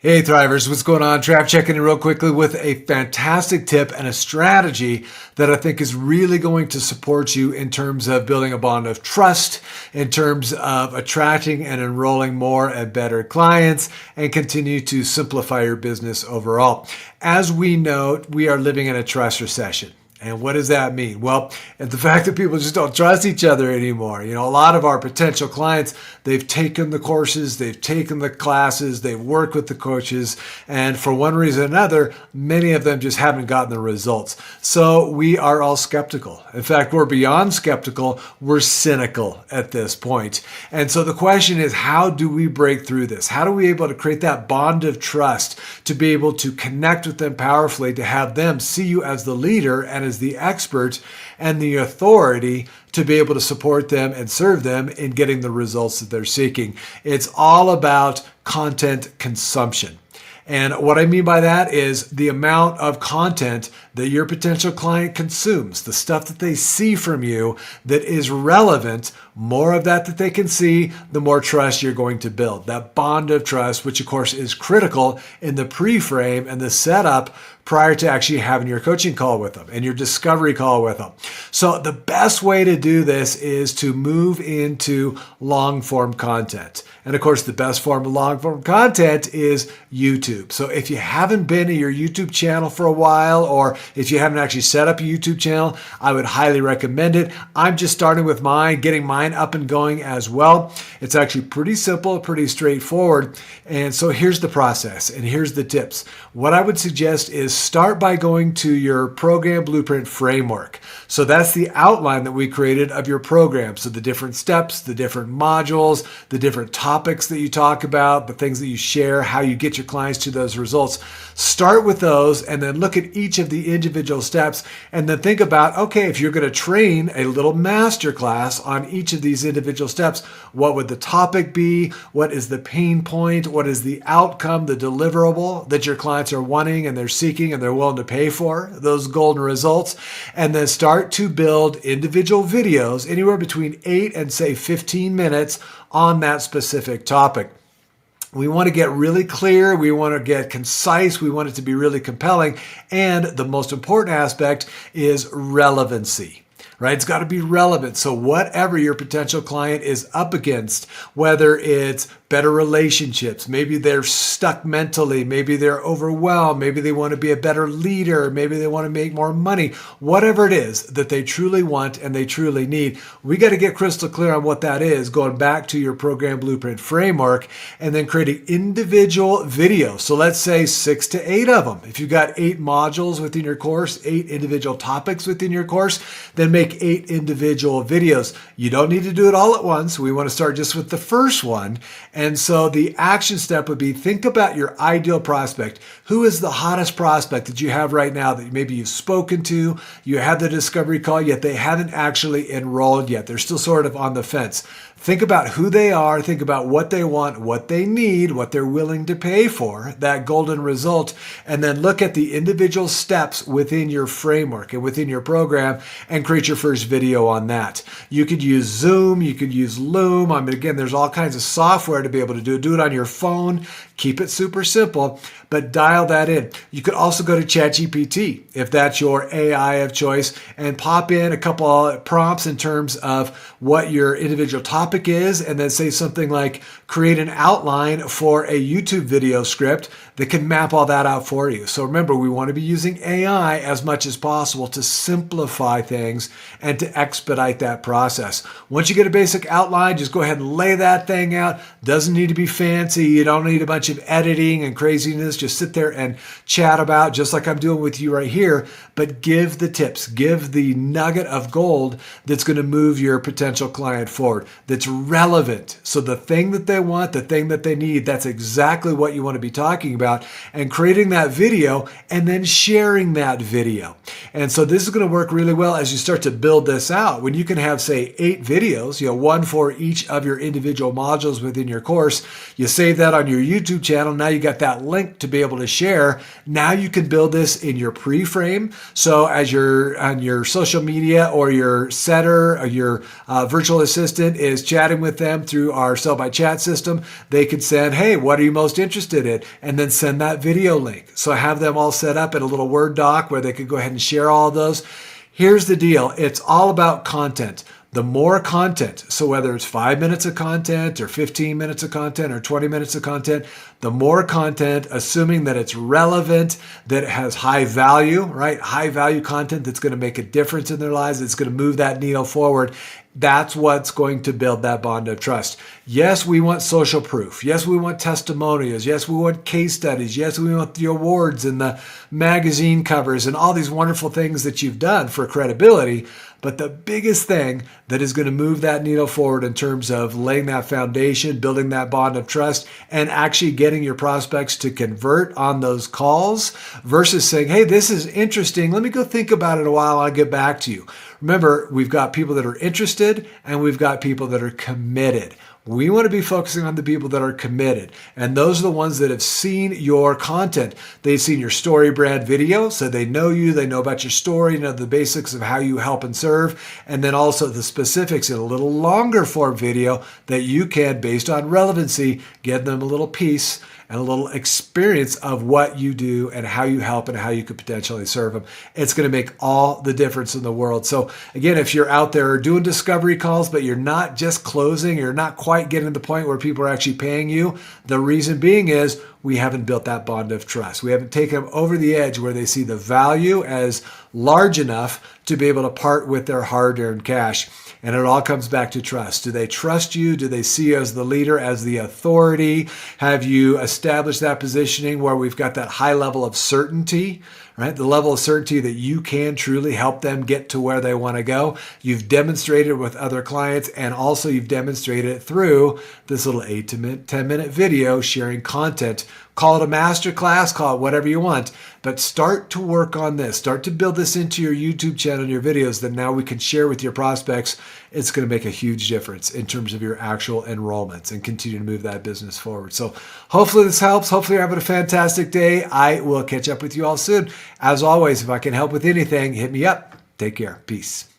Hey Thrivers, what's going on? Trav checking in real quickly with a fantastic tip and a strategy that I think is really going to support you in terms of building a bond of trust, in terms of attracting and enrolling more and better clients, and continue to simplify your business overall. As we know, we are living in a trust recession. And what does that mean? Well, it's the fact that people just don't trust each other anymore. You know, a lot of our potential clients, they've taken the courses, they've taken the classes, they've worked with the coaches, and for one reason or another, many of them just haven't gotten the results. So we are all skeptical. In fact, we're beyond skeptical, we're cynical at this point. And so the question is, how do we break through this? How do we be able to create that bond of trust to be able to connect with them powerfully, to have them see you as the leader and as the expert and the authority to be able to support them and serve them in getting the results that they're seeking? It's all about content consumption. And what I mean by that is the amount of content that your potential client consumes, the stuff that they see from you that is relevant. More of that they can see, the more trust you're going to build. That bond of trust, which of course is critical in the pre-frame and the setup prior to actually having your coaching call with them and your discovery call with them. So the best way to do this is to move into long form content. And of course, the best form of long form content is YouTube. So if you haven't been to your YouTube channel for a while, or if you haven't actually set up a YouTube channel, I would highly recommend it. I'm just starting with mine, getting mine up and going as well. It's actually pretty simple, pretty straightforward. And so here's the process and here's the tips. What I would suggest is start by going to your program blueprint framework. So that's the outline that we created of your program. So the different steps, the different modules, the different topics that you talk about, the things that you share, how you get your clients to those results. Start with those and then look at each of the individual steps and then think about, okay, if you're going to train a little master class on each of these individual steps, what would the topic be? What is the pain point? What is the outcome, the deliverable that your clients are wanting and they're seeking and they're willing to pay for, those golden results? And then start to build individual videos anywhere between 8 and say 15 minutes on that specific topic. We want to get really clear. We want to get concise. We want it to be really compelling. And the most important aspect is relevancy. Right? It's got to be relevant. So whatever your potential client is up against, whether it's better relationships, maybe they're stuck mentally, maybe they're overwhelmed, maybe they want to be a better leader, maybe they want to make more money, whatever it is that they truly want and they truly need, we got to get crystal clear on what that is, going back to your program blueprint framework and then creating individual videos. So let's say 6 to 8 of them. If you've got 8 modules within your course, 8 individual topics within your course, then make 8 individual videos. You don't need to do it all at once. We want to start just with the first one. And so the action step would be, think about your ideal prospect. Who is the hottest prospect that you have right now that maybe you've spoken to, you had the discovery call, yet they haven't actually enrolled yet. They're still sort of on the fence. Think about who they are, think about what they want, what they need, what they're willing to pay for, that golden result, and then look at the individual steps within your framework and within your program and create your first video on that. You could use Zoom, you could use Loom. I mean, again, there's all kinds of software to be able to do it on your phone. Keep it super simple, but dial that in. You could also go to ChatGPT if that's your AI of choice and pop in a couple of prompts in terms of what your individual topic is, and then say something like, create an outline for a YouTube video script that can map all that out for you. So remember, we want to be using AI as much as possible to simplify things and to expedite that process. Once you get a basic outline, just go ahead and lay that thing out. Doesn't need to be fancy. You don't need a bunch of editing and craziness. Just sit there and chat about, just like I'm doing with you right here, but give the tips, give the nugget of gold that's going to move your potential client forward, that's relevant. So the thing that they want, the thing that they need, that's exactly what you want to be talking about, and creating that video and then sharing that video. And so this is going to work really well as you start to build this out. When you can have, say, 8 videos, one for each of your individual modules within your course, you save that on your YouTube YouTube channel. Now you got that link to be able to share. Now you can build this in your pre-frame. So as you're on your social media, or your setter or your virtual assistant is chatting with them through our sell by chat system, they could send, hey, what are you most interested in? And then send that video link. So I have them all set up in a little Word doc where they could go ahead and share all of those. Here's the deal. It's all about content. The more content, so whether it's 5 minutes of content or 15 minutes of content or 20 minutes of content, the more content, assuming that it's relevant, that it has high value, right? High value content that's going to make a difference in their lives, it's going to move that needle forward. That's what's going to build that bond of trust. Yes, we want social proof. Yes, we want testimonials. Yes, we want case studies. Yes, we want the awards and the magazine covers and all these wonderful things that you've done for credibility. But the biggest thing that is going to move that needle forward in terms of laying that foundation, building that bond of trust, and actually getting your prospects to convert on those calls versus saying, hey, this is interesting. Let me go think about it a while. I'll get back to you. Remember, we've got people that are interested and we've got people that are committed. We want to be focusing on the people that are committed. And those are the ones that have seen your content. They've seen your story brand video, so they know you, they know about your story, know the basics of how you help and serve, and then also the specifics in a little longer form video that you can, based on relevancy, give them a little piece and a little experience of what you do and how you help and how you could potentially serve them. It's going to make all the difference in the world. So again, if you're out there doing discovery calls, but you're not just closing, you're not quite getting to the point where people are actually paying you, the reason being is we haven't built that bond of trust. We haven't taken them over the edge where they see the value as large enough to be able to part with their hard-earned cash. And it all comes back to trust. Do they trust you? Do they see you as the leader, as the authority? Have you established that positioning where we've got that high level of certainty, right? The level of certainty that you can truly help them get to where they want to go. You've demonstrated with other clients, and also you've demonstrated it through this little 8 to 10-minute video sharing content. Call it a masterclass, call it whatever you want, but start to work on this. Start to build this into your YouTube channel and your videos that now we can share with your prospects. It's going to make a huge difference in terms of your actual enrollments and continue to move that business forward. So hopefully this helps. Hopefully you're having a fantastic day. I will catch up with you all soon. As always, if I can help with anything, hit me up. Take care. Peace.